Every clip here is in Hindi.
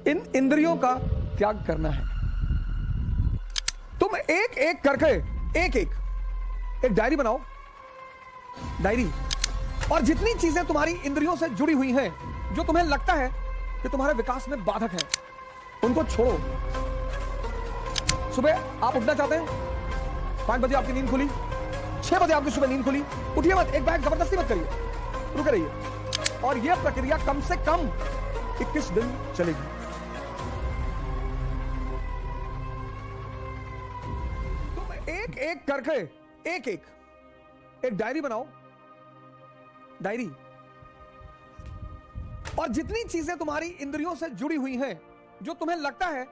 इन इंद्रियों का त्याग करना है। तुम एक एक करके एक डायरी बनाओ, डायरी, और जितनी चीजें तुम्हारी इंद्रियों से जुड़ी हुई हैं, जो तुम्हें लगता है कि तुम्हारे विकास में बाधक है, उनको छोड़ो। सुबह आप उठना चाहते हैं, 5 बजे आपकी नींद खुली, 6 बजे आपकी सुबह नींद खुली, उठिए मत, एक बार जबरदस्ती मत करिए, रुके रहिए, और यह प्रक्रिया कम से कम 21 दिन चलेगी। तुम एक एक करके एक डायरी बनाओ, डायरी, और जितनी चीजें तुम्हारी इंद्रियों से जुड़ी हुई हैं, जो तुम्हें लगता है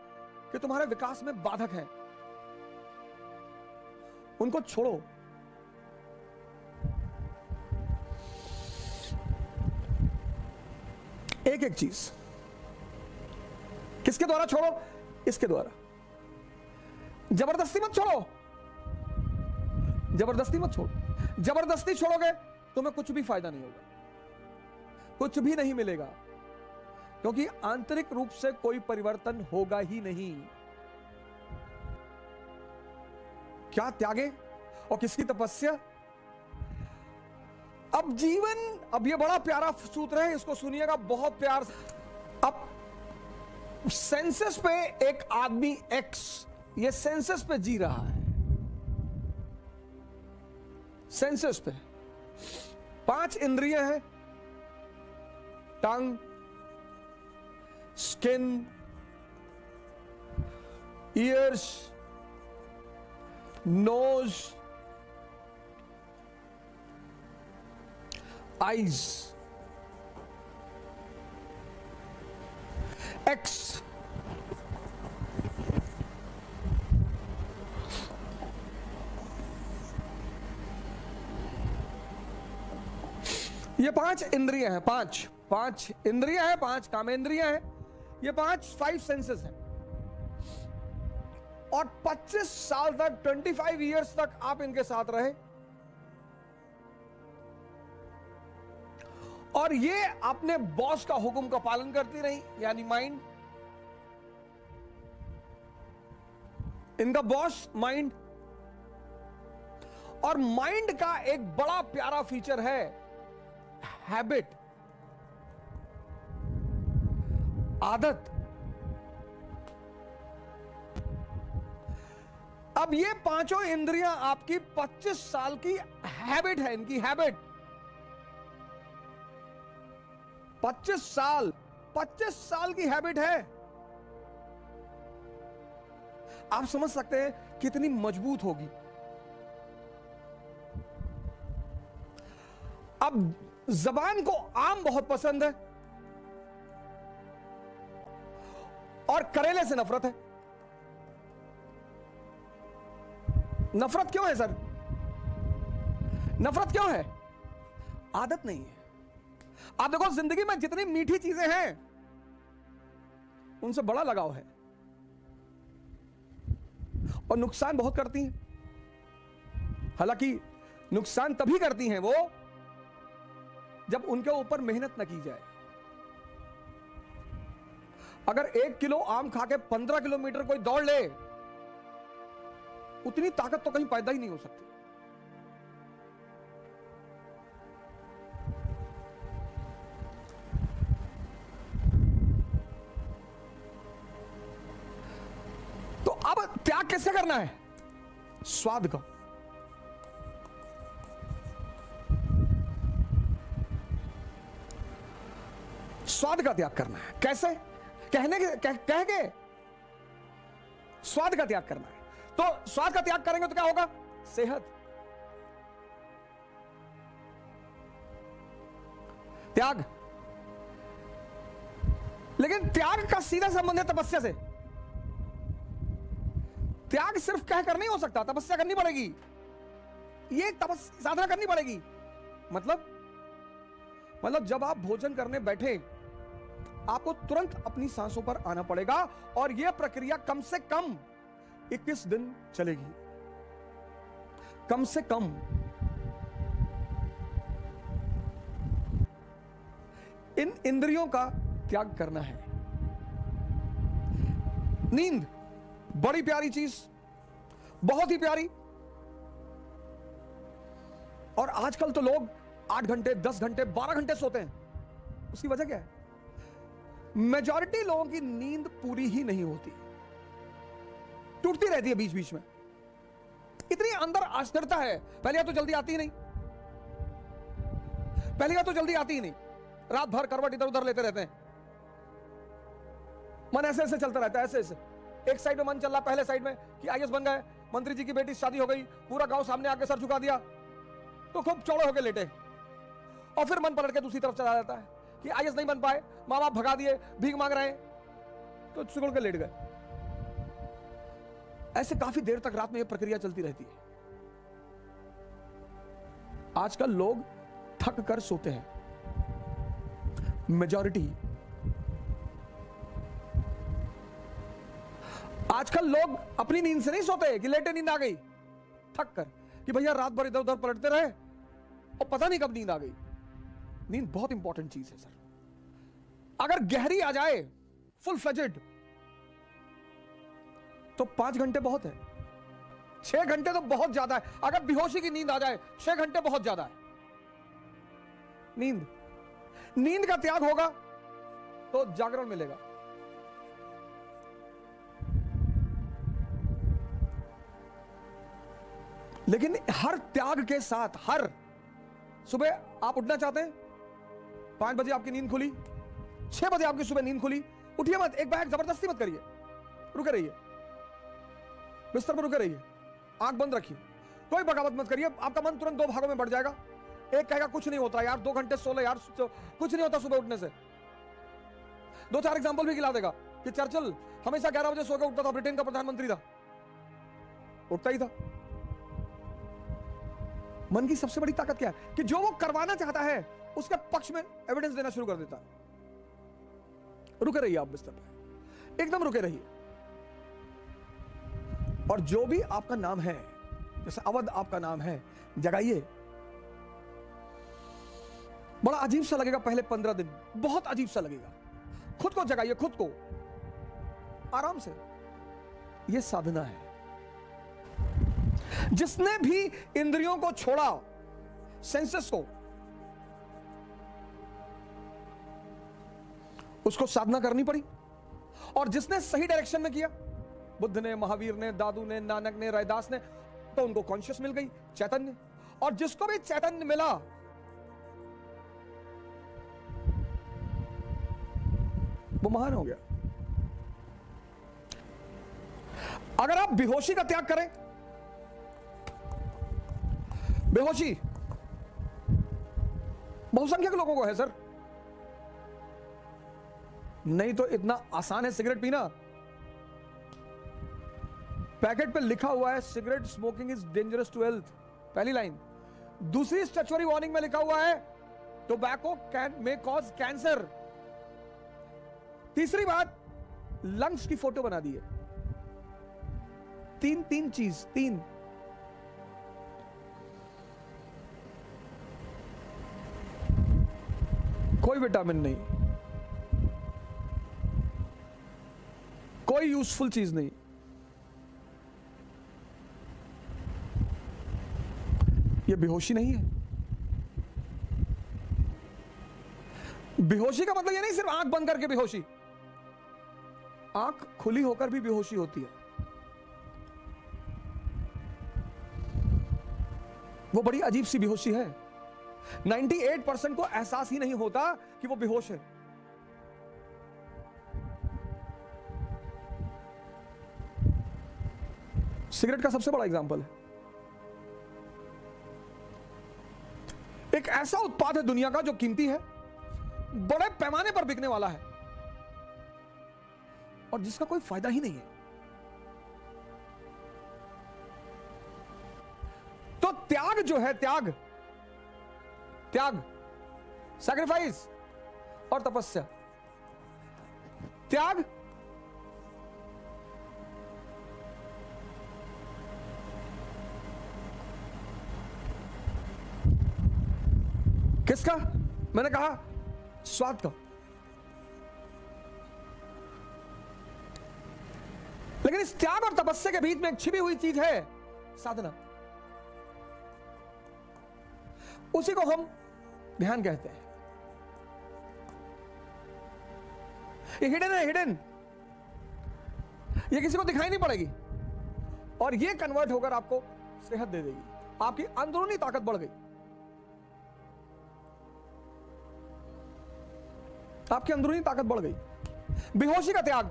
कि तुम्हारे विकास में बाधक है, उनको छोड़ो। एक एक चीज किसके द्वारा छोड़ो? इसके द्वारा। जबरदस्ती मत छोड़ो, जबरदस्ती मत छोड़ो। जबरदस्ती छोड़ोगे तुम्हें कुछ भी फायदा नहीं होगा, कुछ भी नहीं मिलेगा, क्योंकि आंतरिक रूप से कोई परिवर्तन होगा ही नहीं। क्या त्यागे और किसकी तपस्या? अब जीवन, अब ये बड़ा प्यारा सूत्र है, इसको सुनिएगा बहुत प्यार से। अब सेंसस पे एक आदमी एक्स, ये सेंसस पे जी रहा है, सेंसस पे 5 इंद्रियां हैं, tongue, skin, ears, nose, eyes, एक्स, ये 5 इंद्रियां हैं, 5 इंद्रियां हैं, 5 कामेंद्रियां हैं, ये 5 सेंसेस हैं। और 25 साल तक, 25 इयर्स तक आप इनके साथ रहे, और ये अपने बॉस का हुक्म का पालन करती रही, यानी माइंड, इनका बॉस माइंड। और माइंड का एक बड़ा प्यारा फीचर है हैबिट, आदत। अब ये 5 इंद्रियां आपकी 25 साल की हैबिट है, इनकी हैबिट। 25 साल की हैबिट है। आप समझ सकते हैं कितनी मजबूत होगी। अब जबान को आम बहुत पसंद है और करेले से नफरत है। नफरत क्यों है सर? नफरत क्यों है? आदत नहीं है। आप देखो, जिंदगी में जितनी मीठी चीजें हैं उनसे बड़ा लगाव है, और नुकसान बहुत करती हैं। हालांकि नुकसान तभी करती हैं वो जब उनके ऊपर मेहनत न की जाए। अगर 1 किलो आम खा के 15 किलोमीटर कोई दौड़ ले, उतनी ताकत तो कहीं पैदा ही नहीं हो सकती। तो अब त्याग कैसे करना है? स्वाद का। स्वाद का त्याग करना है। कैसे? कह के स्वाद का त्याग करना है। तो स्वाद का त्याग करेंगे तो क्या होगा? सेहत, त्याग। लेकिन त्याग का सीधा संबंध है तपस्या से। त्याग सिर्फ कहकर नहीं हो सकता, तपस्या करनी पड़ेगी। ये साधना करनी पड़ेगी। मतलब जब आप भोजन करने बैठे, आपको तुरंत अपनी सांसों पर आना पड़ेगा, और यह प्रक्रिया कम से कम 21 दिन चलेगी। कम से कम। इन इंद्रियों का त्याग करना है। नींद बड़ी प्यारी चीज, बहुत ही प्यारी। और आजकल तो लोग 8 घंटे, 10 घंटे, 12 घंटे सोते हैं। उसकी वजह क्या है? मेजॉरिटी लोगों की नींद पूरी ही नहीं होती, टूटती रहती है बीच बीच में। इतनी अंदर अस्थिरता है। पहली बात तो जल्दी आती ही नहीं, पहली बात तो जल्दी आती ही नहीं। रात भर करवट इधर उधर लेते रहते हैं, मन ऐसे ऐसे चलता रहता है, ऐसे ऐसे। एक साइड में मन चल रहा, पहले साइड में कि आईएएस बन गए, मंत्री जी की बेटी से शादी हो गई, पूरा गांव सामने आके सर झुका दिया, तो खूब चौड़े होके लेटे। और फिर मन पलट के दूसरी तरफ चला जाता है कि आईएएस नहीं बन पाए, मां बाप भगा दिए, भीख मांग रहे हैं, तो सिकुड़ के लेट गए। ऐसे काफी देर तक रात में यह प्रक्रिया चलती रहती है। आजकल लोग थक कर सोते हैं, मेजॉरिटी। आजकल लोग अपनी नींद से नहीं सोते कि लेटे नींद आ गई, थक कर कि भैया रात भर इधर उधर पलटते रहे और पता नहीं कब नींद आ गई। नींद बहुत इंपॉर्टेंट चीज है सर। अगर गहरी आ जाए, फुल फ्लेजेड, तो 5 घंटे बहुत है, 6 घंटे तो बहुत ज्यादा है। अगर बेहोशी की नींद आ जाए, 6 घंटे बहुत ज्यादा है। नींद का त्याग होगा तो जागरण मिलेगा। लेकिन हर त्याग के साथ, हर सुबह आप उठना चाहते हैं, 5 बजे आपकी नींद खुली, 6 बजे आपकी सुबह नींद खुली, उठिए मत, एक बैग जबरदस्ती मत करिए, रुके रहिए, बिस्तर पर रुके रहिए, आंख बंद रखिए, कोई बगावत मत करिए। आपका मन तुरंत 2 भागों में बढ़ जाएगा। एक कहेगा कुछ नहीं होता यार, 2 घंटे सो ले यार, कुछ नहीं होता सुबह उठने से। 2-4 एग्जांपल भी खिला देगा कि चर्चिल हमेशा 11 बजे सो के उठता था, ब्रिटेन का प्रधानमंत्री था, उठता ही था। मन की सबसे बड़ी ताकत क्या है कि जो वो करवाना चाहता है उसके पक्ष में एविडेंस देना शुरू कर देता है। रुके रहिए आप बिस्तर पे, एकदम रुके रहिए। और जो भी आपका नाम है, जैसे अवध आपका नाम है, जगाइए। बड़ा अजीब सा लगेगा पहले 15 दिन, बहुत अजीब सा लगेगा। खुद को जगाइए, खुद को आराम से। यह साधना है। जिसने भी इंद्रियों को छोड़ा, सेंसेस को, उसको साधना करनी पड़ी। और जिसने सही डायरेक्शन में किया, बुद्ध ने, महावीर ने, दादू ने, नानक ने, रैदास ने, तो उनको कॉन्शियस मिल गई, चैतन्य। और जिसको भी चैतन्य मिला, वो महान हो गया। अगर आप बेहोशी का त्याग करें, बेहोशी बहुसंख्यक लोगों को है सर, नहीं तो इतना आसान है सिगरेट पीना। पैकेट पे लिखा हुआ है cigarette smoking is dangerous to health, पहली लाइन। दूसरी स्टैट्यूटरी वार्निंग में लिखा हुआ है tobacco can may cause cancer. तीसरी बात, लंग्स की फोटो बना दी है। तीन चीज, 3। कोई विटामिन नहीं, कोई यूजफुल चीज नहीं। यह बेहोशी नहीं है। बेहोशी का मतलब यह नहीं सिर्फ आंख बंद करके बेहोशी, आंख खुली होकर भी बेहोशी होती है। वो बड़ी अजीब सी बेहोशी है। 98% को एहसास ही नहीं होता कि वो बेहोश है। सिगरेट का सबसे बड़ा एग्जांपल है। एक ऐसा उत्पाद है दुनिया का जो कीमती है, बड़े पैमाने पर बिकने वाला है, और जिसका कोई फायदा ही नहीं है। तो त्याग जो है, त्याग, सैक्रिफाइस और तपस्या। त्याग किसका? मैंने कहा स्वाद का। लेकिन इस त्याग और तपस्या के बीच में एक छिपी हुई चीज है, साधना। उसी को हम ध्यान कहते हैं। ये हिडन है, हिडन। ये किसी को दिखाई नहीं पड़ेगी और ये कन्वर्ट होकर आपको सेहत दे देगी। आपकी अंदरूनी ताकत बढ़ गई, आपकी अंदरूनी ताकत बढ़ गई। बेहोशी का त्याग,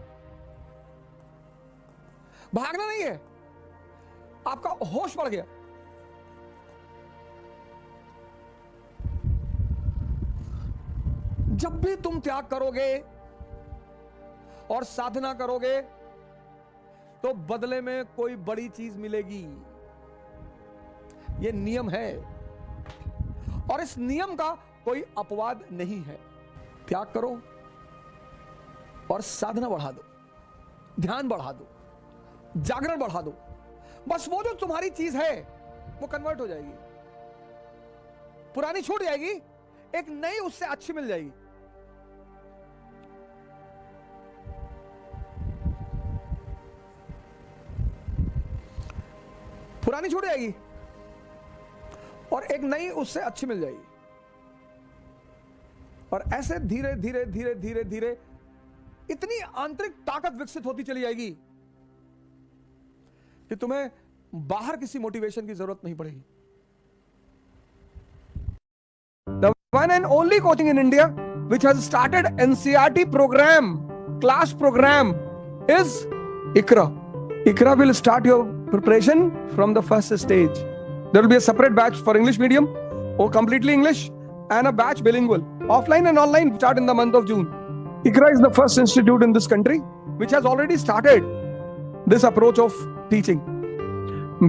भागना नहीं है, आपका होश बढ़ गया। जब भी तुम त्याग करोगे और साधना करोगे तो बदले में कोई बड़ी चीज मिलेगी। यह नियम है और इस नियम का कोई अपवाद नहीं है। त्याग करो और साधना बढ़ा दो, ध्यान बढ़ा दो, जागरण बढ़ा दो। बस वो जो तुम्हारी चीज है वो कन्वर्ट हो जाएगी, पुरानी छूट जाएगी, एक नई उससे अच्छी मिल जाएगी। पुरानी छूट जाएगी और एक नई उससे अच्छी मिल जाएगी। और ऐसे धीरे धीरे धीरे धीरे धीरे इतनी आंतरिक ताकत विकसित होती चली जाएगी कि तुम्हें बाहर किसी मोटिवेशन की जरूरत नहीं पड़ेगी। The one and only coaching in India which has started NCERT program, class program is ICRA. ICRA will start your preparation from the first stage. There will be a separate batch for English medium or completely English and a batch bilingual. Offline and online start in the month of June. ICRA is the first institute in this country which has already started this approach of teaching.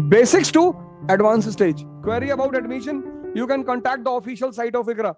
Basics to advanced stage. Query about admission, you can contact the official site of ICRA.